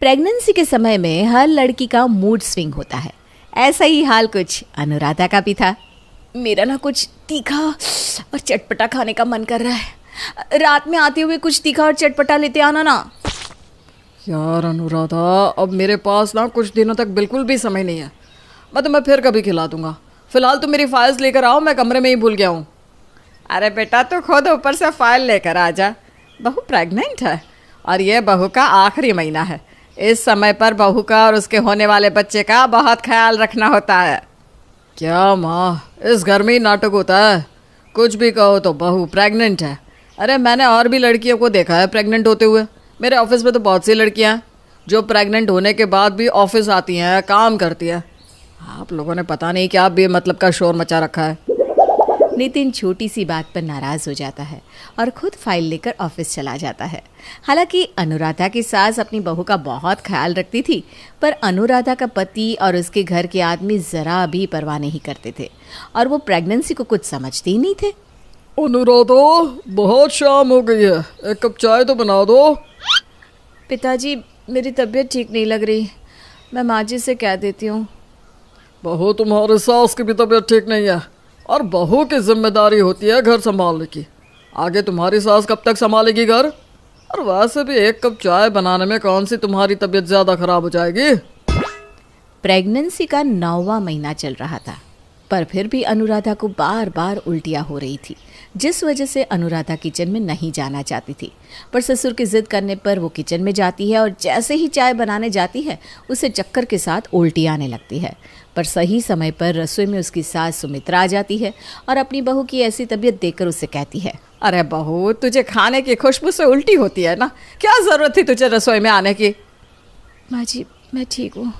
Pregnancy के समय में हर लड़की का मूड स्विंग होता है। ऐसा ही हाल कुछ अनुराधा का भी था। मेरा ना कुछ तीखा और चटपटा खाने का मन कर रहा है। रात में आते हुए कुछ तीखा और चटपटा लेते आना ना। यार अनुराधा, अब मेरे पास ना कुछ दिनों तक बिल्कुल भी समय नहीं है। मैं फिर कभी खिला दूंगा। फिलहाल तो मेरी फाइल्स लेकर आओ, मैं कमरे में ही भूल गया हूँ। अरे बेटा, तो खुद ऊपर से फाइल लेकर आ जा। बहू प्रेग्नेंट है और ये बहू का आखिरी महीना है। इस समय पर बहू का और उसके होने वाले बच्चे का बहुत ख्याल रखना होता है। क्या माँ, इस घर में ही नाटक होता है। कुछ भी कहो तो बहू प्रेग्नेंट है। अरे मैंने और भी लड़कियों को देखा है प्रेग्नेंट होते हुए। मेरे ऑफिस में तो बहुत सी लड़कियां हैं जो प्रेग्नेंट होने के बाद भी ऑफिस आती हैं, काम करती हैं। आप लोगों ने पता नहीं क्या बेमतलब का शोर मचा रखा है। नितिन छोटी सी बात पर नाराज हो जाता है और खुद फाइल लेकर ऑफिस चला जाता है। हालांकि अनुराधा की सास अपनी बहू का बहुत ख्याल रखती थी, पर अनुराधा का पति और उसके घर के आदमी जरा भी परवाह नहीं करते थे और वो प्रेगनेंसी को कुछ समझते ही नहीं थे। अनुराधा, बहुत शाम हो गई है, एक कप चाय तो बना दो। पिताजी, मेरी तबीयत ठीक नहीं लग रही, मैं माँ जी से कह देती हूँ। बहू, तुम्हारी सास की भी तबीयत ठीक नहीं है और बहू की जिम्मेदारी होती है घर संभालने की। आगे तुम्हारी सास कब तक संभालेगी घर? और वैसे भी एक कप चाय बनाने में कौन सी तुम्हारी तबीयत ज़्यादा खराब हो जाएगी। प्रेगनेंसी का 9वां महीना चल रहा था, पर फिर भी अनुराधा को बार बार उल्टियाँ हो रही थी, जिस वजह से अनुराधा किचन में नहीं जाना चाहती थी। पर ससुर की जिद करने पर वो किचन में जाती है और जैसे ही चाय बनाने जाती है उसे चक्कर के साथ उल्टी आने लगती है। पर सही समय पर रसोई में उसकी सास सुमित्रा आ जाती है और अपनी बहू की ऐसी तबीयत देखकर उससे कहती है, अरे बहू, तुझे खाने की खुशबू से उल्टी होती है ना, क्या ज़रूरत थी तुझे रसोई में आने की? माँ जी, मैं ठीक हूँ,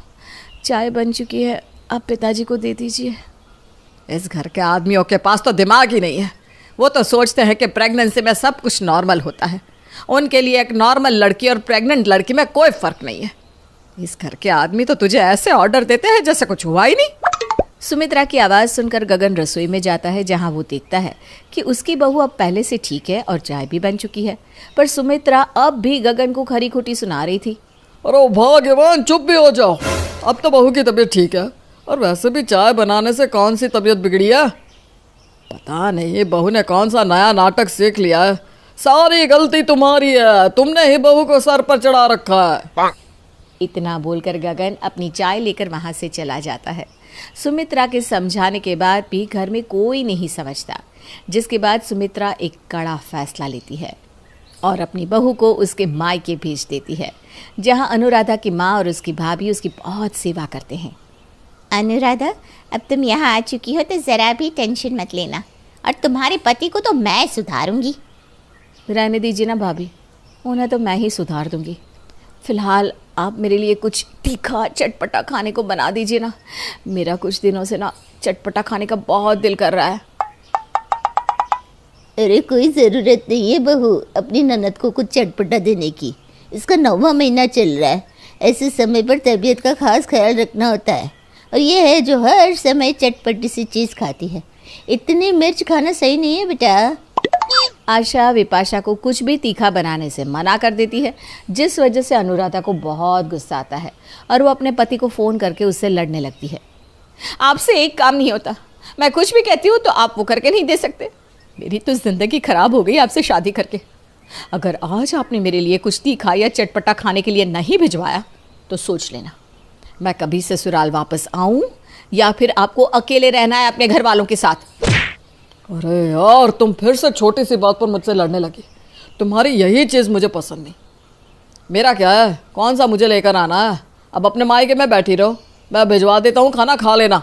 चाय बन चुकी है, आप पिताजी को दे दीजिए। इस घर के आदमियों के पास तो दिमाग ही नहीं है। वो तो सोचते हैं कि प्रेगनेंसी में सब कुछ नॉर्मल होता है। उनके लिए एक नॉर्मल लड़की और प्रेग्नेंट लड़की में कोई फ़र्क नहीं है। इस घर के आदमी तो तुझे ऐसे ऑर्डर देते हैं जैसे कुछ हुआ ही नहीं। सुमित्रा की आवाज़ सुनकर गगन रसोई में जाता है, जहां वो देखता है कि उसकी बहू अब पहले से ठीक है और चाय भी बन चुकी है। पर सुमित्रा अब भी गगन को खरी खोटी सुना रही थी। अरे भाग्यवान, चुप भी हो जाओ। अब तो बहू की तबीयत ठीक है और वैसे भी चाय बनाने से कौन सी तबीयत बिगड़ी है? पता नहीं बहू ने कौन सा नया नाटक सीख लिया है। सारी गलती तुम्हारी है, तुमने ही बहू को सर पर चढ़ा रखा है। इतना बोलकर गगन अपनी चाय लेकर वहां से चला जाता है। सुमित्रा के समझाने के बाद भी घर में कोई नहीं समझता, जिसके बाद सुमित्रा एक कड़ा फैसला लेती है और अपनी बहू को उसके मायके भेज देती है, जहां अनुराधा की माँ और उसकी भाभी उसकी बहुत सेवा करते हैं। अनुराधा, अब तुम यहाँ आ चुकी हो तो ज़रा भी टेंशन मत लेना, और तुम्हारे पति को तो मैं सुधारूंगी। रहने दीजिए ना भाभी, उन्हें तो मैं ही सुधार दूंगी। फिलहाल आप मेरे लिए कुछ तीखा चटपटा खाने को बना दीजिए ना। मेरा कुछ दिनों से ना चटपटा खाने का बहुत दिल कर रहा है। अरे कोई ज़रूरत नहीं है बहू अपनी ननद को कुछ चटपटा देने की। इसका 9वां महीना चल रहा है। ऐसे समय पर तबीयत का खास ख्याल रखना होता है, और ये है जो हर समय चटपटी सी चीज़ खाती है। इतनी मिर्च खाना सही नहीं है बेटा। आशा विपाशा को कुछ भी तीखा बनाने से मना कर देती है, जिस वजह से अनुराधा को बहुत गुस्सा आता है और वो अपने पति को फ़ोन करके उससे लड़ने लगती है। आपसे एक काम नहीं होता, मैं कुछ भी कहती हूँ तो आप वो करके नहीं दे सकते। मेरी तो ज़िंदगी ख़राब हो गई आपसे शादी करके। अगर आज आपने मेरे लिए कुछ तीखा या चटपटा खाने के लिए नहीं भिजवाया तो सोच लेना, मैं कभी ससुराल वापस आऊँ या फिर आपको अकेले रहना है अपने घर वालों के साथ। अरे यार, तुम फिर से छोटी सी बात पर मुझसे लड़ने लगी। तुम्हारी यही चीज़ मुझे पसंद नहीं। मेरा क्या है, कौन सा मुझे लेकर आना है? अब अपने मायके में बैठी रहो, मैं भिजवा देता हूँ, खाना खा लेना।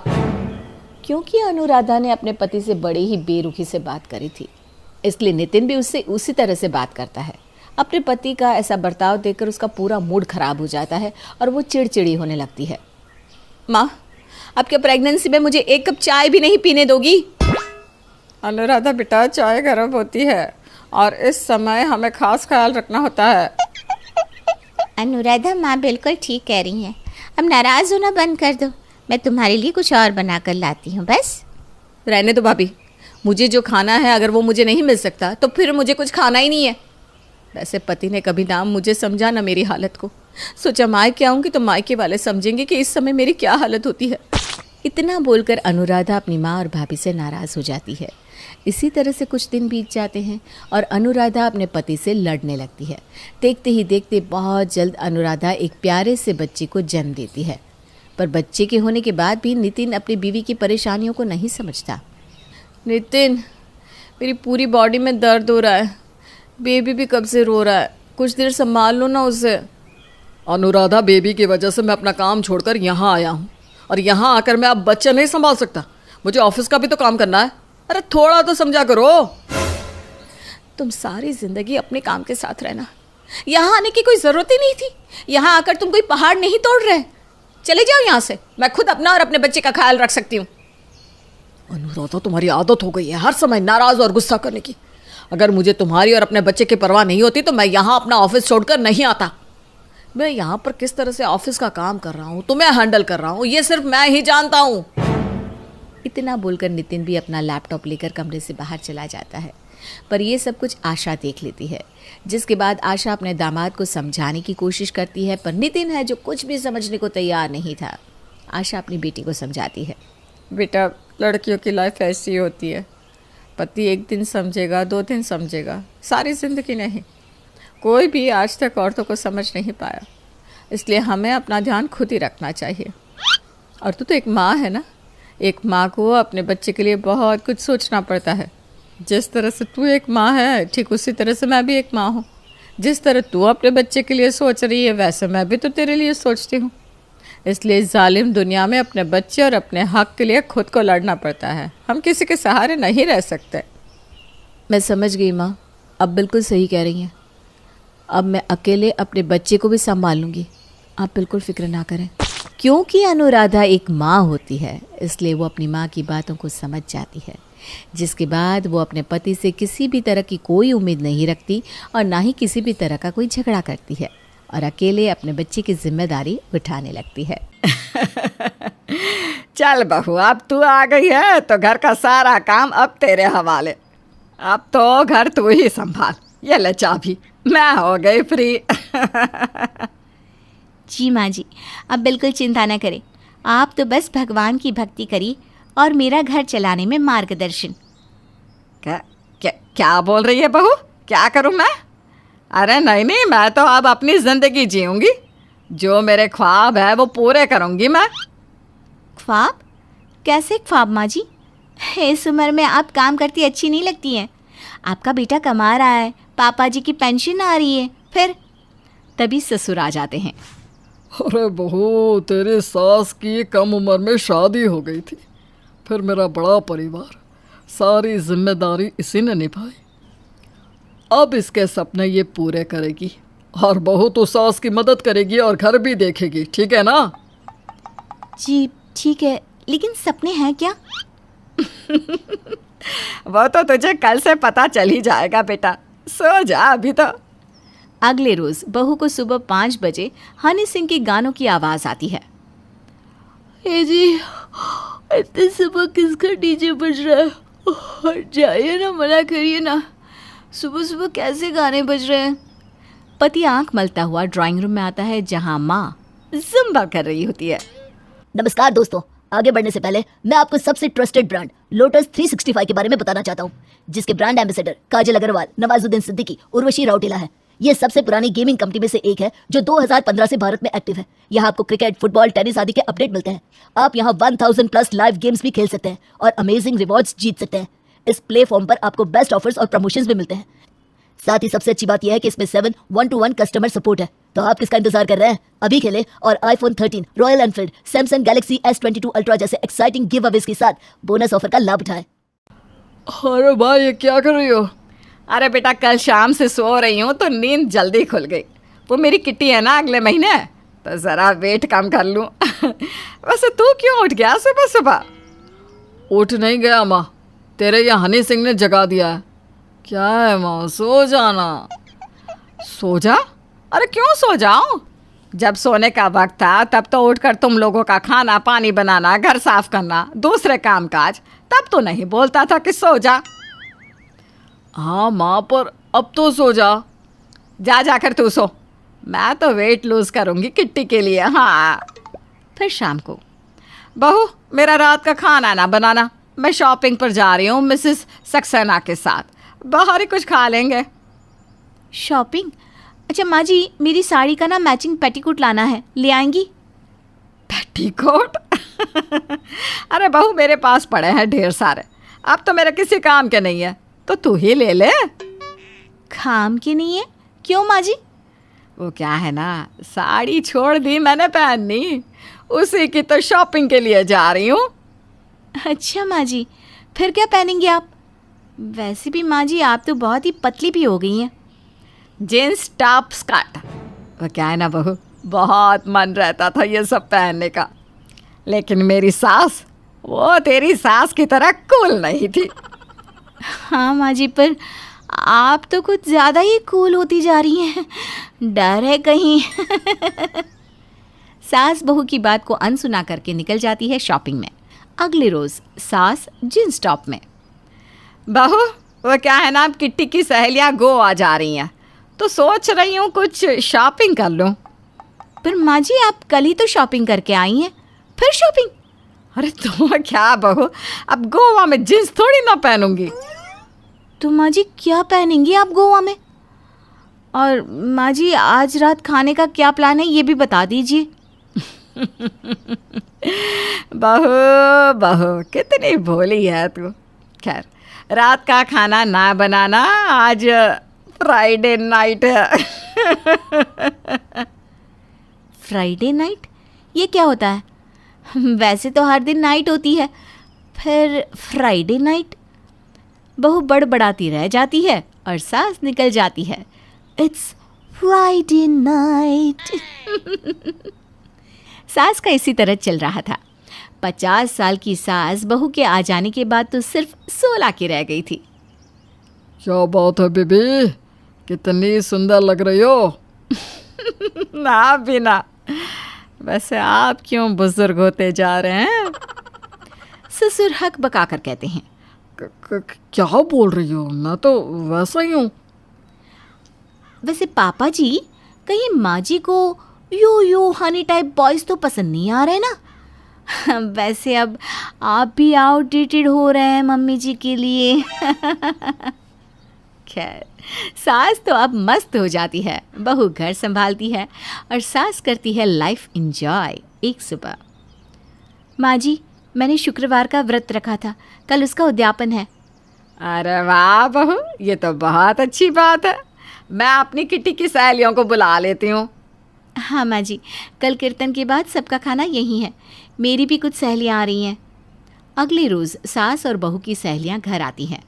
क्योंकि अनुराधा ने अपने पति से बड़ी ही बेरुखी से बात करी थी, इसलिए नितिन भी उससे उसी तरह से बात करता है। अपने पति का ऐसा बर्ताव देखकर उसका पूरा मूड खराब हो जाता है और वो चिड़चिड़ी होने लगती है। माँ, आपके प्रेगनेंसी में मुझे एक कप चाय भी नहीं पीने दोगी? अनुराधा बेटा, चाय गर्म होती है और इस समय हमें खास ख्याल रखना होता है। अनुराधा, माँ बिल्कुल ठीक कह रही हैं। अब नाराज़ होना बंद कर दो, मैं तुम्हारे लिए कुछ और बना कर लाती हूँ। बस रहने दो भाभी, मुझे जो खाना है अगर वो मुझे नहीं मिल सकता तो फिर मुझे कुछ खाना ही नहीं है। वैसे पति ने कभी ना मुझे समझा ना मेरी हालत को। सोचा मायके आऊँगी तो मायके वाले समझेंगे कि इस समय मेरी क्या हालत होती है। इतना बोलकर अनुराधा अपनी माँ और भाभी से नाराज़ हो जाती है। इसी तरह से कुछ दिन बीत जाते हैं और अनुराधा अपने पति से लड़ने लगती है। देखते ही देखते बहुत जल्द अनुराधा एक प्यारे से बच्चे को जन्म देती है। पर बच्चे के होने के बाद भी नितिन अपनी बीवी की परेशानियों को नहीं समझता। नितिन, मेरी पूरी बॉडी में दर्द हो रहा है, बेबी भी कब से रो रहा है, कुछ देर संभाल लो ना उसे। अनुराधा, बेबी की वजह से मैं अपना काम छोड़कर यहाँ आया हूँ और यहाँ आकर मैं अब बच्चा नहीं संभाल सकता। मुझे ऑफिस का भी तो काम करना है। अरे थोड़ा तो समझा करो। तुम सारी जिंदगी अपने काम के साथ रहना, यहाँ आने की कोई ज़रूरत ही नहीं थी। यहाँ आकर तुम कोई पहाड़ नहीं तोड़ रहे। चले जाओ यहाँ से, मैं खुद अपना और अपने बच्चे का ख्याल रख सकती हूँ। अनुराधा, तुम्हारी आदत हो गई है हर समय नाराज़ और गुस्सा करने की। अगर मुझे तुम्हारी और अपने बच्चे की परवाह नहीं होती तो मैं यहाँ अपना ऑफिस छोड़कर नहीं आता। मैं यहाँ पर किस तरह से ऑफिस का काम कर रहा हूँ, तुम्हें हैंडल कर रहा हूँ, ये सिर्फ मैं ही जानता हूँ। इतना बोलकर नितिन भी अपना लैपटॉप लेकर कमरे से बाहर चला जाता है। पर ये सब कुछ आशा देख लेती है, जिसके बाद आशा अपने दामाद को समझाने की कोशिश करती है, पर नितिन है जो कुछ भी समझने को तैयार नहीं था। आशा अपनी बेटी को समझाती है, बेटा, लड़कियों की लाइफ ऐसी होती है। पति एक दिन समझेगा, 2 दिन समझेगा, सारी ज़िंदगी नहीं। कोई भी आज तक औरतों को समझ नहीं पाया, इसलिए हमें अपना ध्यान खुद ही रखना चाहिए। और तू तो एक माँ है ना, एक माँ को अपने बच्चे के लिए बहुत कुछ सोचना पड़ता है। जिस तरह से तू एक माँ है, ठीक उसी तरह से मैं भी एक माँ हूँ। जिस तरह तू अपने बच्चे के लिए सोच रही है, वैसे मैं भी तो तेरे लिए सोचती हूँ। इसलिए जालिम दुनिया में अपने बच्चे और अपने हक के लिए खुद को लड़ना पड़ता है। हम किसी के सहारे नहीं रह सकते। मैं समझ गई माँ, अब बिल्कुल सही कह रही हैं। अब मैं अकेले अपने बच्चे को भी संभाल लूँगी, आप बिल्कुल फिक्र ना करें। क्योंकि अनुराधा एक माँ होती है, इसलिए वो अपनी माँ की बातों को समझ जाती है, जिसके बाद वो अपने पति से किसी भी तरह की कोई उम्मीद नहीं रखती और ना ही किसी भी तरह का कोई झगड़ा करती है और अकेले अपने बच्चे की जिम्मेदारी उठाने लगती है। चल बहू, अब तू आ गई है तो घर का सारा काम अब तेरे हवाले। अब तो घर तू ही संभाल। ये ले चाबी, मैं हो गई फ्री। जी माँ जी, अब बिल्कुल चिंता न करें। आप तो बस भगवान की भक्ति करिए और मेरा घर चलाने में मार्गदर्शन। क्या बोल रही है बहू? क्या करूं मैं? अरे नहीं, मैं तो अब अपनी ज़िंदगी जीऊँगी। जो मेरे ख्वाब है वो पूरे करूँगी मैं। ख्वाब? कैसे ख्वाब माँ जी? इस उम्र में आप काम करती अच्छी नहीं लगती हैं। आपका बेटा कमा रहा है, पापा जी की पेंशन आ रही है, फिर तभी ससुर आ जाते हैं। अरे बहू, तेरी सास की कम उम्र में शादी हो गई थी, फिर मेरा बड़ा परिवार, सारी जिम्मेदारी इसी ने निभाई। अब इसके सपने ये पूरे करेगी और बहू तो सास की मदद करेगी और घर भी देखेगी, ठीक है ना? जी ठीक है, लेकिन सपने हैं क्या? वो तो तुझे कल से पता चल ही जाएगा बेटा, सो जा अभी तो। अगले रोज बहू को सुबह 5 बजे हनी सिंह के गानों की आवाज़ आती है। ए जी, इतने सुबह किसका डीजे बज रहा है? हट जाइए ना, मना करिए ना, सुबह सुबह कैसे गाने बज रहे हैं? पति आंख मलता हुआ ड्राइंग रूम में आता है, जहां माँ ज़ुम्बा कर रही होती है। नमस्कार दोस्तों, आगे बढ़ने से पहले मैं आपको सबसे ट्रस्टेड ब्रांड लोटस 365 के बारे में बताना चाहता हूँ, जिसके ब्रांड एम्बेसडर काजल अग्रवाल, नवाजुद्दीन सिद्दीकी, उर्वशी राउटेला है। ये सबसे पुरानी गेमिंग कंपनी में से एक है जो 2015 से भारत में एक्टिव है। यहाँ आपको क्रिकेट, फुटबॉल, टेनिस आदि के अपडेट मिलते हैं। आप यहाँ 1000+ लाइव गेम्स भी खेल सकते हैं और अमेजिंग रिवॉर्ड्स जीत सकते हैं। इस प्लेटफॉर्म पर आपको बेस्ट ऑफर्स और प्रमोशंस भी मिलते हैं। साथ ही सबसे अच्छी बात यह है कि इसमें 7 1-to-1 कस्टमर सपोर्ट है। तो आप किसका इंतजार कर रहे हैं? अभी खेलें और iPhone 13, royal Enfield, Samsung Galaxy S22 ultra जैसे एक्साइटिंग गिव अवेज के साथ बोनस ऑफर का लाभ उठाएं। अरे भाई, ये क्या कर रही हो? अरे बेटा, कल शाम से सो रही हूँ तो नींद जल्दी खुल गई। वो मेरी किट्टी है ना अगले महीने, तो ज़रा वेट कम कर लूँ। वैसे तू क्यों उठ गया सुबह सुबह? उठ नहीं गया माँ, तेरे ये हनी सिंह ने जगा दिया है। क्या है माँ, सो जाना। सो जा? अरे क्यों सो जाऊँ? जब सोने का वक्त था तब तो उठकर तुम लोगों का खाना पानी बनाना, घर साफ करना, दूसरे काम काज, तब तो नहीं बोलता था कि सो जा। हाँ माँ, पर अब तो सो जा। जा जाकर तू सो, मैं तो वेट लूज करूँगी किट्टी के लिए। हाँ। फिर शाम को बहू, मेरा रात का खाना ना बनाना, मैं शॉपिंग पर जा रही हूँ मिसेस सक्सेना के साथ, बाहर ही कुछ खा लेंगे। शॉपिंग? अच्छा माँ जी, मेरी साड़ी का ना मैचिंग पेटीकोट लाना है, ले आएंगी? पेटीकोट? अरे बहू, मेरे पास पड़े हैं ढेर सारे, अब तो मेरे किसी काम के नहीं है, तो तू ही ले ले। काम के नहीं है? क्यों माँ जी? वो क्या है ना, साड़ी छोड़ दी मैंने पहननी, उसी की तो शॉपिंग के लिए जा रही हूँ। अच्छा माँ जी, फिर क्या पहनेंगी आप? वैसे भी माँ जी, आप तो बहुत ही पतली भी हो गई हैं। Jeans top skirt. वो क्या है ना बहू, बहुत मन रहता था ये सब पहनने का, लेकिन मेरी सास वो तेरी सास की तरह कूल नहीं थी। हाँ माँ जी, पर आप तो कुछ ज़्यादा ही कूल होती जा रही हैं, डर है कहीं। सास बहू की बात को अनसुना करके निकल जाती है शॉपिंग में। अगले रोज़ सास जींस टॉप में। बहू, वो क्या है ना, अब किट्टी की सहेलियाँ गोवा जा रही हैं, तो सोच रही हूँ कुछ शॉपिंग कर लूँ। पर माँ जी, आप कल ही तो शॉपिंग करके आई हैं, फिर शॉपिंग? अरे तो क्या बहू, अब गोवा में जींस थोड़ी ना पहनूंगी। तो माँ जी क्या पहनेंगी आप गोवा में? और माँ जी, आज रात खाने का क्या प्लान है, ये भी बता दीजिए। बहू बहू, कितनी भोली है तू। खैर, रात का खाना ना बनाना, आज फ्राइडे नाइट है। Friday night? ये क्या होता है? वैसे तो हर दिन नाइट होती है, फिर फ्राइडे नाइट? बहू बड़बड़ाती रह जाती है और सास निकल जाती है। It's Friday night. सास का इसी तरह चल रहा था। 50 साल की सास बहू के आ जाने के बाद तो सिर्फ 16 की रह गई थी। क्या बात है बेबी, कितनी सुंदर लग रही हो। ना बिना, वैसे आप क्यों बुजुर्ग होते जा रहे हैं? ससुर हक बकाकर कहते हैं। क्या बोल रही हो, मैं तो वैसा ही हूँ। वैसे पापा जी, कहीं माँ जी को यो यो हनी टाइप बॉयज तो पसंद नहीं आ रहे ना? वैसे अब आप भी आउटडेटेड हो रहे हैं मम्मी जी के लिए। खैर, सास तो अब मस्त हो जाती है, बहू घर संभालती है और सास करती है लाइफ एंजॉय। एक सुबह, माँ जी, मैंने शुक्रवार का व्रत रखा था, कल उसका उद्यापन है। अरे वाह बहू, ये तो बहुत अच्छी बात है, मैं अपनी किट्टी की सहेलियों को बुला लेती हूँ। हाँ माँ जी, कल कीर्तन के बाद सबका खाना यहीं है, मेरी भी कुछ सहेलियाँ आ रही हैं। अगले रोज़ सास और बहू की सहेलियाँ घर आती हैं।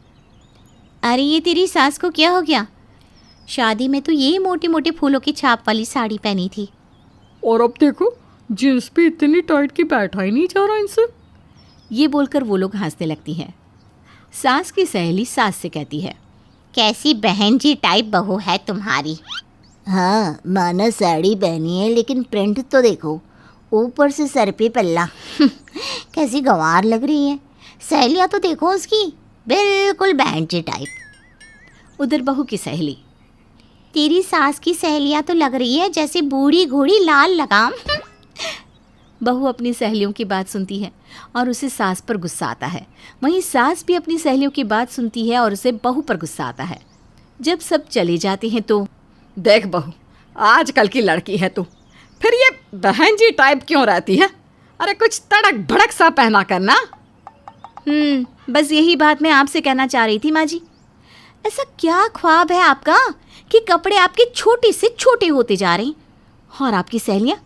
अरे ये तेरी सास को क्या हो गया? शादी में तो ये मोटे मोटे फूलों की छाप वाली साड़ी पहनी थी, और अब देखो, जींस भी इतनी टाइट की बैठा ही नहीं जा रहा इनसे। ये बोलकर वो लोग हंसने लगती हैं। सास की सहेली सास से कहती है, कैसी बहन जी टाइप बहू है तुम्हारी। हाँ, माना साड़ी पहनी है, लेकिन प्रिंट तो देखो, ऊपर से सर पे पल्ला। कैसी गंवार लग रही है। सहेलियाँ तो देखो उसकी, बिल्कुल बहन जी टाइप। उधर बहू की सहेली, तेरी सास की सहेलियाँ तो लग रही है जैसे बूढ़ी घोड़ी लाल लगाम। बहू अपनी सहेलियों की बात सुनती है और उसे सास पर गुस्सा आता है। वहीं सास भी अपनी सहेलियों की बात सुनती है और उसे बहू पर गुस्सा आता है। जब सब चले जाते हैं तो, देख बहू, आजकल की लड़की है तू, फिर ये बहन जी टाइप क्यों रहती है? अरे कुछ तड़क भड़क सा पहना करना। बस यही बात मैं आपसे कहना चाह रही थी माँ जी। ऐसा क्या ख्वाब है आपका कि कपड़े आपके छोटे से छोटे होते जा रहे हैं? और आपकी सहेलियाँ,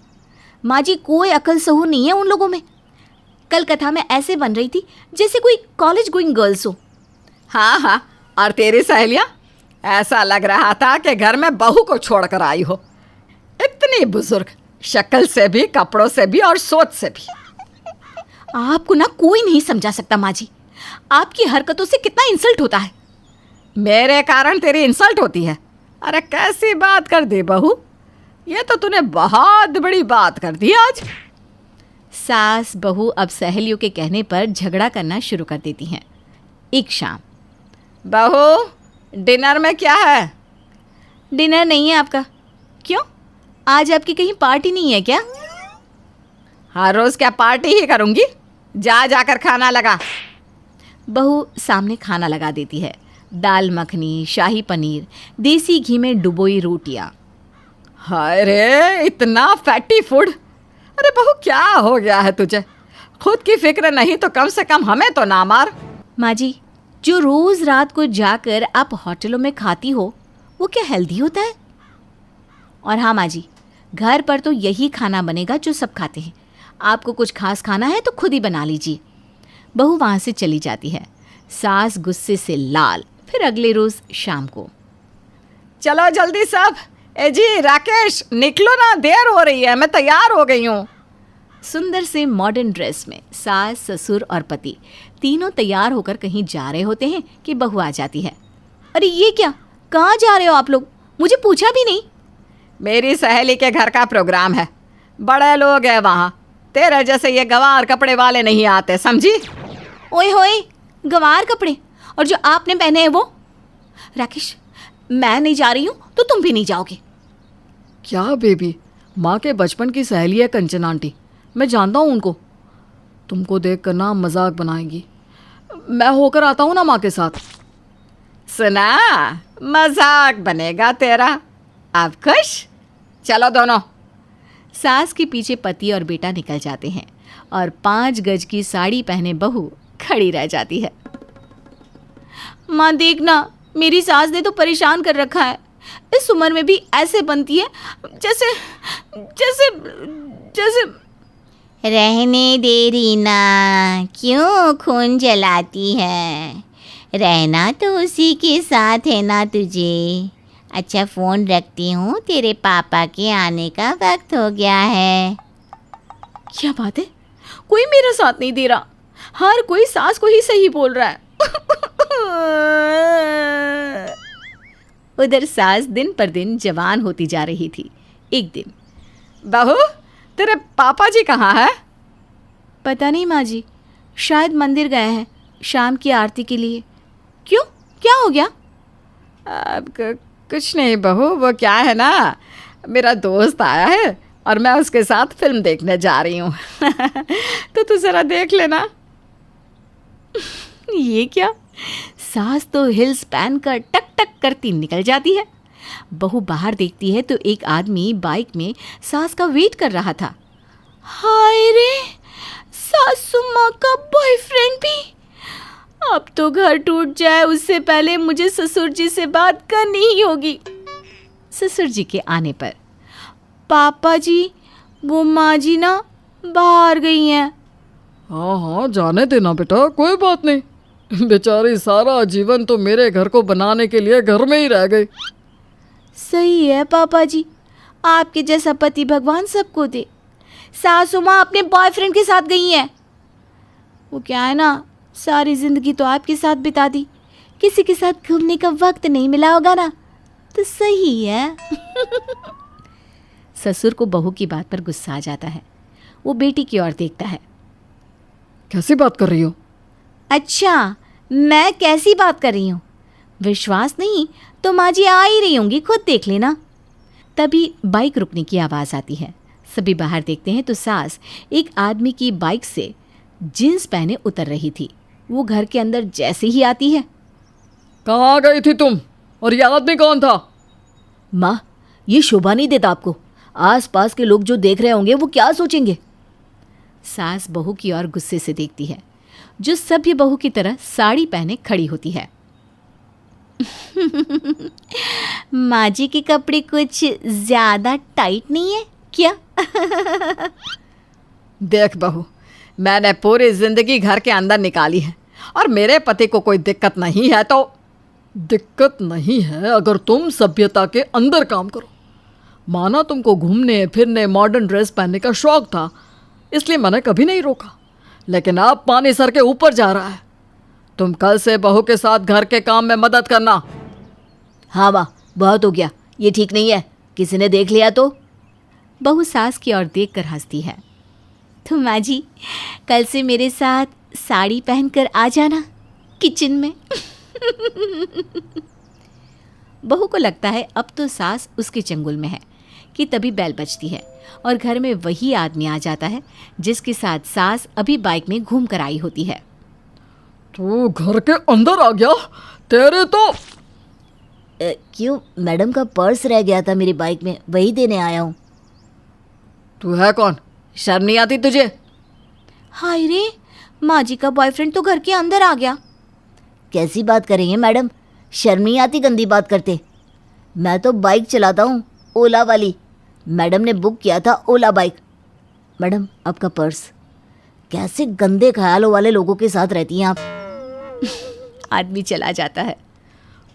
माँ जी, कोई अकल सहूर नहीं है उन लोगों में। कल कथा में ऐसे बन रही थी जैसे कोई कॉलेज गोइंग गर्ल्स हो। हाँ हाँ, और तेरी सहेलियाँ, ऐसा लग रहा था कि घर में बहू को छोड़कर आई हो। इतनी बुजुर्ग, शक्ल से भी, कपड़ों से भी और सोच से भी। आपको ना कोई नहीं समझा सकता माँ जी, आपकी हरकतों से कितना इंसल्ट होता है। मेरे कारण तेरी इंसल्ट होती है? अरे कैसी बात कर दी बहू, ये तो तूने बहुत बड़ी बात कर दी आज। सास बहू अब सहेलियों के कहने पर झगड़ा करना शुरू कर देती हैं। एक शाम, बहू, डिनर में क्या है? डिनर नहीं है आपका? क्यों, आज आपकी कहीं पार्टी नहीं है क्या? हर रोज क्या पार्टी ही करूंगी? जाकर खाना लगा। बहू सामने खाना लगा देती है। दाल मखनी, शाही पनीर, देसी घी में डुबोई रोटियां। हाय रे, इतना फैटी फूड। अरे बहू, क्या हो गया है तुझे? खुद की फिक्र नहीं तो कम से कम हमें तो ना मार। माँ जी, जो रोज रात को जाकर आप होटलों में खाती हो वो क्या हेल्दी होता है? और हाँ माँ जी, घर पर तो यही खाना बनेगा जो सब खाते हैं। आपको कुछ खास खाना है तो खुद ही बना लीजिए। बहू वहाँ से चली जाती है। सास गुस्से से लाल। फिर अगले रोज शाम को, चलो जल्दी सब। ए जी राकेश, निकलो ना, देर हो रही है, मैं तैयार हो गई हूँ। सुंदर से मॉडर्न ड्रेस में सास, ससुर और पति तीनों तैयार होकर कहीं जा रहे होते हैं कि बहू आ जाती है। अरे ये क्या, कहाँ जा रहे हो आप लोग? मुझे पूछा भी नहीं। मेरी सहेली के घर का प्रोग्राम है, बड़े लोग हैं वहाँ। तेरे जैसे ये गंवार कपड़े वाले नहीं आते, समझी? ओए होए, गंवार कपड़े? और जो आपने पहने हैं वो? राकेश, मैं नहीं जा रही हूँ तो तुम भी नहीं जाओगे। क्या बेबी, माँ के बचपन की सहेली है कंचन आंटी, मैं जानता हूँ उनको। तुमको देख कर ना मजाक बनाएगी। मैं होकर आता हूँ ना माँ के साथ। सुना, मजाक बनेगा तेरा। अब खुश? चलो दोनों। सास के पीछे पति और बेटा निकल जाते हैं और 5 गज की साड़ी पहने बहू खड़ी रह जाती है। माँ देखना, मेरी सास ने तो परेशान कर रखा है। इस उम्र में भी ऐसे बनती है जैसे जैसे जैसे रहने दे रीना, क्यों खून जलाती है? रहना तो उसी के साथ है ना तुझे। अच्छा फ़ोन रखती हूँ, तेरे पापा के आने का वक्त हो गया है। क्या बात है, कोई मेरा साथ नहीं दे रहा। हर कोई सास को ही सही बोल रहा है। उधर सास दिन पर दिन जवान होती जा रही थी। एक दिन, बहू, तेरे पापा जी कहाँ है? पता नहीं माँ जी, शायद मंदिर गए हैं शाम की आरती के लिए। क्यों, क्या हो गया? कुछ नहीं बहू, वो क्या है ना, मेरा दोस्त आया है और मैं उसके साथ फिल्म देखने जा रही हूँ। तो तू ज़रा देख लेना। ये क्या, सास तो हिल्स पहन कर टक टक करती निकल जाती है। बहू बाहर देखती है तो एक आदमी बाइक में सास का वेट कर रहा था। हाय रे, सासू माँ का बॉयफ्रेंड भी। अब तो घर टूट जाए उससे पहले मुझे ससुर जी से बात करनी ही होगी। ससुर जी के आने पर, पापा जी, वो माँ जी ना बाहर गई हैं। हाँ हाँ, जाने देना बेटा, कोई बात नहीं। बेचारी सारा जीवन तो मेरे घर को बनाने के लिए घर में ही रह गई। सही है पापा जी, आपके जैसा पति भगवान सबको दे। सासू माँ अपने बॉयफ्रेंड के साथ गई हैं। वो क्या है ना, सारी जिंदगी तो आपके साथ बिता दी, किसी के साथ घूमने का वक्त नहीं मिला होगा ना, तो सही है। ससुर को बहू की बात पर गुस्सा आ जाता है। वो बेटी की ओर देखता है। कैसी बात कर रही हो? अच्छा, मैं कैसी बात कर रही हूँ? विश्वास नहीं तो माँ जी आ ही रही होंगी, खुद देख लेना। तभी बाइक रुकने की आवाज़ आती है। सभी बाहर देखते हैं तो सास एक आदमी की बाइक से जींस पहने उतर रही थी। वो घर के अंदर जैसे ही आती है, कहाँ गई थी तुम? और ये आदमी कौन था? माँ, ये शोभा नहीं देता आपको। आसपास के लोग जो देख रहे होंगे वो क्या सोचेंगे? सास बहू की ओर गुस्से से देखती है, जो सभ्य बहू की तरह साड़ी पहने खड़ी होती है। माँ जी के कपड़े कुछ ज्यादा टाइट नहीं है क्या? देख बहू, मैंने पूरी जिंदगी घर के अंदर निकाली है और मेरे पति को कोई दिक्कत नहीं है तो। दिक्कत नहीं है अगर तुम सभ्यता के अंदर काम करो। माना तुमको घूमने फिरने मॉडर्न ड्रेस पहनने का शौक था, इसलिए मैंने कभी नहीं रोका, लेकिन अब पानी सर के ऊपर जा रहा है। तुम कल से बहू के साथ घर के काम में मदद करना। हाँ माँ, बहुत हो गया, ये ठीक नहीं है, किसी ने देख लिया तो। बहू सास की ओर देखकर हंसती है। तो माँ जी, कल से मेरे साथ साड़ी पहनकर आ जाना किचन में। बहू को लगता है अब तो सास उसके चंगुल में है कि तभी बेल बजती है और घर में वही आदमी आ जाता है जिसके साथ सास अभी बाइक में घूम कर आई होती है। तू घर के अंदर आ गया? तेरे तो क्यों? मैडम का पर्स रह गया था मेरी बाइक में, वही देने आया हूँ। तू है कौन? शर्म नहीं आती तुझे? हाय रे, माँ जी का बॉयफ्रेंड तो घर के अंदर आ गया। कैसी बात कर रही हैं मैडम? शर्म नहीं आती गंदी बात करते? मैं तो बाइक चलाता हूँ, ओला वाली। मैडम ने बुक किया था ओला बाइक। मैडम आपका पर्स। कैसे गंदे ख्यालों वाले लोगों के साथ रहती हैं आप। आदमी चला जाता है।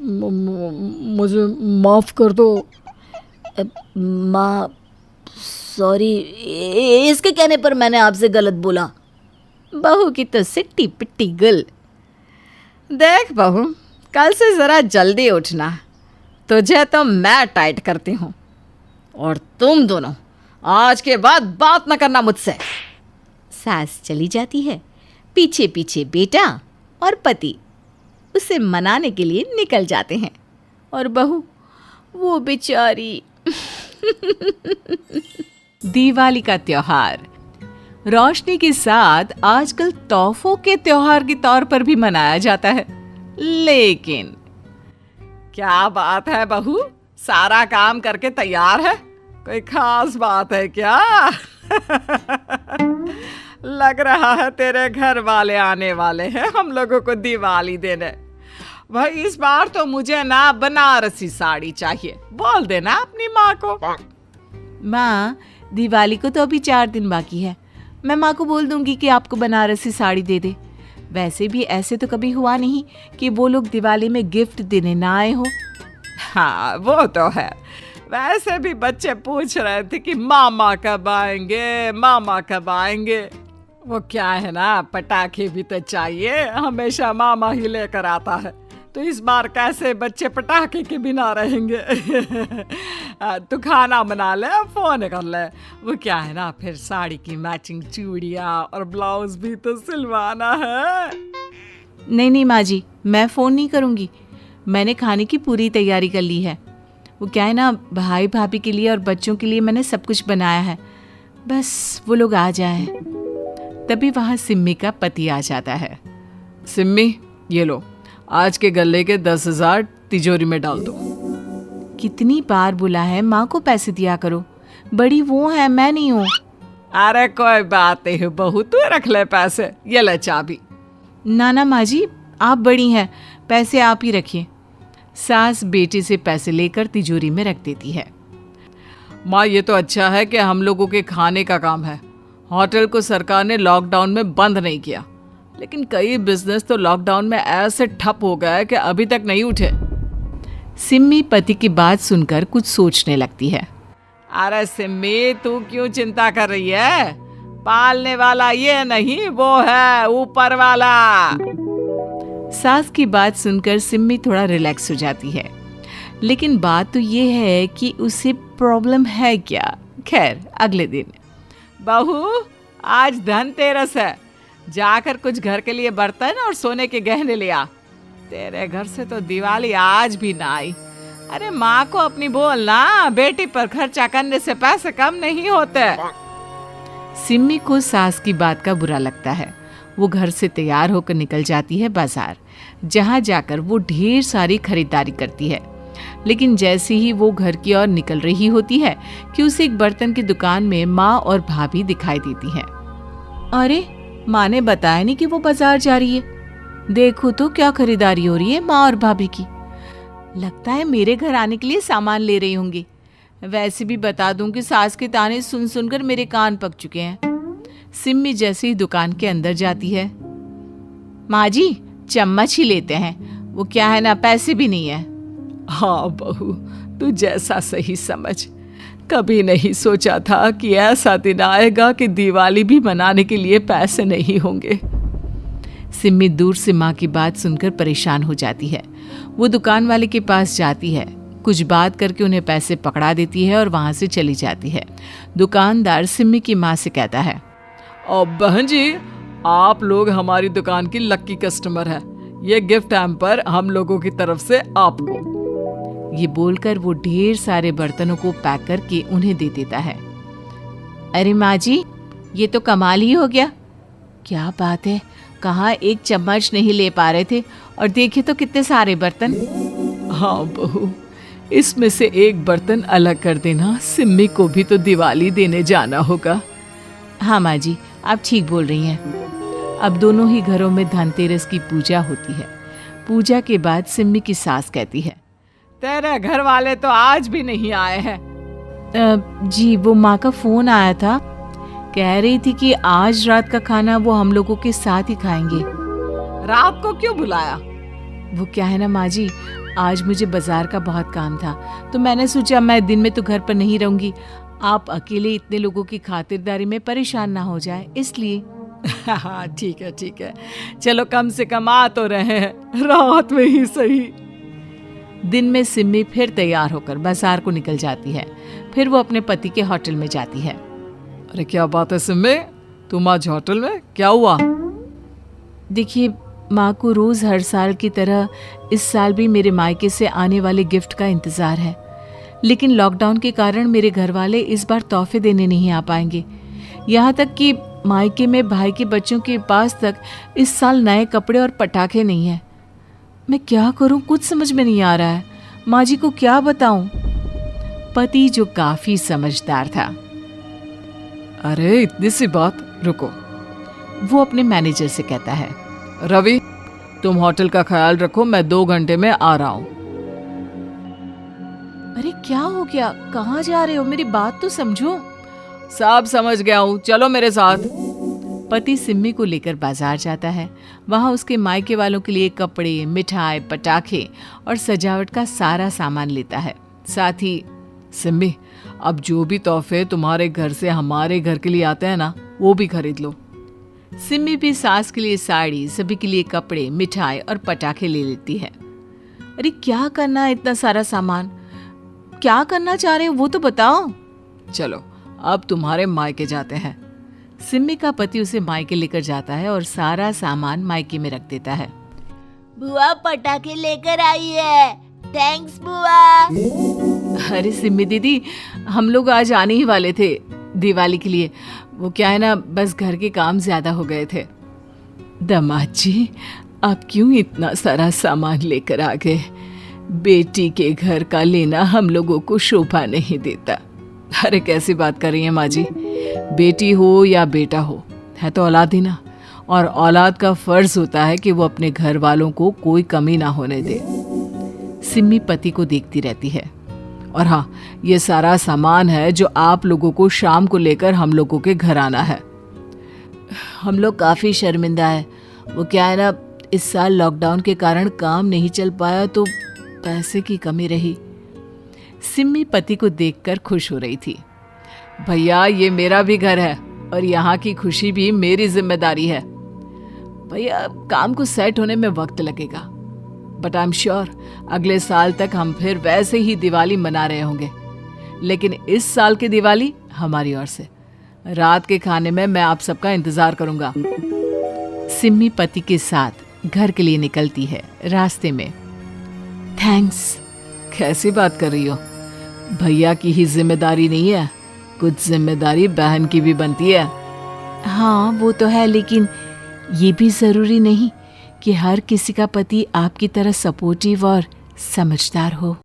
मुझे माफ़ कर दो। माँ सॉरी, इसके कहने पर मैंने आपसे गलत बोला। बहू की तो सिट्टी पिट्टी गुल। देख बहू, कल से ज़रा जल्दी उठना, तुझे तो मैं टाइट करती हूँ, और तुम दोनों आज के बाद बात न करना मुझसे। सास चली जाती है, पीछे पीछे बेटा और पति उसे मनाने के लिए निकल जाते हैं, और बहू वो बेचारी। दिवाली का त्योहार रोशनी के साथ आजकल तोहफों के त्योहार के तौर पर भी मनाया जाता है। लेकिन क्या बात है बहू, सारा काम करके तैयार है? कोई खास बात है क्या? लग रहा है तेरे घर वाले आने वाले हैं हम लोगों को दिवाली देने। भाई इस बार तो मुझे ना बनारसी साड़ी चाहिए, बोल देना अपनी माँ को। माँ, दिवाली को तो अभी 4 दिन बाकी है, मैं माँ को बोल दूंगी कि आपको बनारसी साड़ी दे दे। वैसे भी ऐसे तो कभी हुआ नहीं कि वो लोग दिवाली में गिफ्ट देने ना आए हो। हाँ वो तो है। वैसे भी बच्चे पूछ रहे थे कि मामा कब आएंगे, मामा कब आएंगे। वो क्या है ना, पटाखे भी तो चाहिए, हमेशा मामा ही लेकर आता है, तो इस बार कैसे बच्चे पटाखे के बिना रहेंगे। तू खाना बना ले, फोन कर ले। वो क्या है ना, फिर साड़ी की मैचिंग चूड़ियाँ और ब्लाउज भी तो सिलवाना है। नहीं नहीं माँ जी, मैं फ़ोन नहीं करूँगी, मैंने खाने की पूरी तैयारी कर ली है। वो क्या है ना, भाई भाभी के लिए और बच्चों के लिए मैंने सब कुछ बनाया है, बस वो लोग आ जाएं। तभी वहाँ सिम्मी का पति आ जाता है। सिम्मी, ये लो, आज के गले के 10,000 तिजोरी में डाल दो। कितनी बार बोला है माँ को पैसे दिया करो, बड़ी वो है, मैं नहीं हूँ। अरे कोई बात नहीं बहू, तू रख ले पैसे, ये ले चाबी। ना ना माँ जी, आप बड़ी हैं, पैसे आप ही रखिए। सास बेटे से पैसे लेकर तिजोरी में रख देती है। माँ ये तो अच्छा है कि हम लोगों के खाने का काम है। होटल को सरकार ने लॉकडाउन में बंद नहीं किया, लेकिन कई बिजनेस तो लॉकडाउन में ऐसे ठप हो गए कि अभी तक नहीं उठे। सिम्मी पति की बात सुनकर कुछ सोचने लगती है। अरे सिम्मी, तू क्यों चिंता कर रही है? पालने वाला ये नहीं, वो है ऊपर वाला। सास की बात सुनकर सिम्मी थोड़ा रिलैक्स हो जाती है, लेकिन बात तो ये है कि उसे प्रॉब्लम है क्या। खैर अगले दिन, बहू आज धनतेरस है, जाकर कुछ घर के लिए बर्तन और सोने के गहने ले आ। तेरे घर से तो दिवाली आज भी ना आई। अरे माँ को अपनी बोलना, बेटी पर खर्चा करने से पैसे कम नहीं होते। सिम्मी को सास की बात का बुरा लगता है। वो घर से तैयार होकर निकल जाती है बाजार, जहाँ जाकर वो ढेर सारी खरीदारी करती है। लेकिन जैसे ही वो घर की ओर निकल रही होती है कि उसे एक बर्तन की दुकान में माँ और भाभी दिखाई देती हैं। अरे माँ ने बताया नहीं कि वो बाजार जा रही है। देखो तो क्या खरीदारी हो रही है माँ और भाभी की। लगता है मेरे घर आने के लिए सामान ले रही होंगी। वैसे भी बता दूं कि सास के ताने सुन सुनकर मेरे कान पक चुके हैं। सिम्मी जैसे ही दुकान के अंदर जाती है, माँ जी चम्मच ही लेते हैं, वो क्या है ना, पैसे भी नहीं है। हाँ बहू, तू जैसा सही समझ। कभी नहीं सोचा था कि ऐसा दिन आएगा कि दिवाली भी मनाने के लिए पैसे नहीं होंगे। सिम्मी दूर से माँ की बात सुनकर परेशान हो जाती है। वो दुकान वाले के पास जाती है, कुछ बात करके उन्हें पैसे पकड़ा देती है और वहाँ से चली जाती है। दुकानदार सिम्मी की माँ से कहता है, अब बहन जी, आप लोग हमारी दुकान की लक्की कस्टमर है, ये गिफ्ट हैम्पर हम लोगों की तरफ से आपको। ये बोलकर वो ढेर सारे बर्तनों को पैक करके उन्हें दे देता है। अरे माँ जी, ये तो कमाल ही हो गया। क्या बात है, कहाँ एक चम्मच नहीं ले पा रहे थे और देखिए तो कितने सारे बर्तन। हाँ बहू, इसमें से एक बर्तन अलग कर देना, सिम्मी को भी तो दिवाली देने जाना होगा। हाँ माँ जी, आप ठीक बोल रही हैं। अब दोनों ही घरों में धनतेरस की पूजा होती है। पूजा के बाद सिम्मी की सास कहती है, तेरे घर वाले तो आज भी नहीं आए हैं। जी वो माँ का फोन आया था, कह रही थी कि आज रात का खाना वो हम लोगों के साथ ही खाएंगे। रात को क्यों बुलाया? वो क्या है ना माँ जी, आज मुझे बाजार का बहुत काम था, तो मैंने सोचा मैं दिन में तो घर पर नहीं रहूंगी, आप अकेले इतने लोगों की खातिरदारी में परेशान ना हो जाए, इसलिए। हाँ ठीक है, चलो कम से कम आ तो रहे हैं, रात में ही सही। दिन में सिम्मी फिर तैयार होकर बाजार को निकल जाती है। फिर वो अपने पति के होटल में जाती है। अरे क्या बात है सिम्मी, तुम आज होटल में, क्या हुआ? देखिए, माँ को रोज हर साल की तरह इस साल भी मेरे मायके से आने वाले गिफ्ट का इंतजार है, लेकिन लॉकडाउन के कारण मेरे घर वाले इस बार तोहफे देने नहीं आ पाएंगे। यहाँ तक कि मायके में भाई के बच्चों के पास तक इस साल नए कपड़े और पटाखे नहीं है। मैं क्या करूँ, कुछ समझ में नहीं आ रहा है। माँ जी को क्या बताऊं? पति जो काफी समझदार था, अरे इतनी सी बात, रुको। वो अपने मैनेजर से कहता है, रवि तुम होटल का ख्याल रखो, मैं 2 घंटे में आ रहा हूँ। अरे क्या हो गया, कहाँ जा रहे हो, मेरी बात तो समझो। सब समझ गया हूँ, चलो मेरे साथ। पति सिम्मी को लेकर बाजार जाता है। वहाँ उसके मायके वालों के लिए कपड़े, मिठाई, पटाखे और सजावट का सारा सामान लेता है। साथ ही, सिम्मी अब जो भी तोहफे तुम्हारे घर से हमारे घर के लिए आते हैं ना, वो भी खरीद लो। सिम्मी भी सास के लिए साड़ी, सभी के लिए कपड़े, मिठाई और पटाखे ले लेती है। अरे क्या करना है इतना सारा सामान, क्या करना चाह रहे हो वो तो बताओ। चलो अब तुम्हारे मायके जाते हैं। सिम्मी का पति उसे मायके लेकर जाता है और सारा सामान मायके में रख देता है। बुआ पटाखे लेकर आई है, थैंक्स बुआ। अरे सिम्मी दीदी, हम लोग आज आने ही वाले थे दिवाली के लिए, वो क्या है ना, बस घर के काम ज्यादा हो गए थे। दामाद जी, आप क्यों इतना सारा सामान लेकर आ गए? बेटी के घर का लेना हम लोगों को शोभा नहीं देता। अरे कैसी बात कर रही हैं माँ जी, बेटी हो या बेटा हो, है तो औलाद ही ना, और औलाद का फर्ज होता है कि वो अपने घर वालों को कोई कमी ना होने दे। सिम्मी पति को देखती रहती है। और हाँ, ये सारा सामान है जो आप लोगों को शाम को लेकर हम लोगों के घर आना है। हम लोग काफ़ी शर्मिंदा है, वो क्या है ना, इस साल लॉकडाउन के कारण काम नहीं चल पाया तो पैसे की कमी रही। सिम्मी पति को देखकर खुश हो रही थी। भैया ये मेरा भी घर है और यहाँ की खुशी भी मेरी जिम्मेदारी है। भैया काम को सेट होने में वक्त लगेगा, बट आई एम श्योर अगले साल तक हम फिर वैसे ही दिवाली मना रहे होंगे। लेकिन इस साल की दिवाली हमारी ओर से। रात के खाने में मैं आप सबका इंतजार करूंगा। सिम्मी पति के साथ घर के लिए निकलती है। रास्ते में, थैंक्स। कैसी बात कर रही हो? भैया की ही जिम्मेदारी नहीं है, कुछ जिम्मेदारी बहन की भी बनती है। हाँ वो तो है, लेकिन ये भी जरूरी नहीं कि हर किसी का पति आपकी तरह सपोर्टिव और समझदार हो।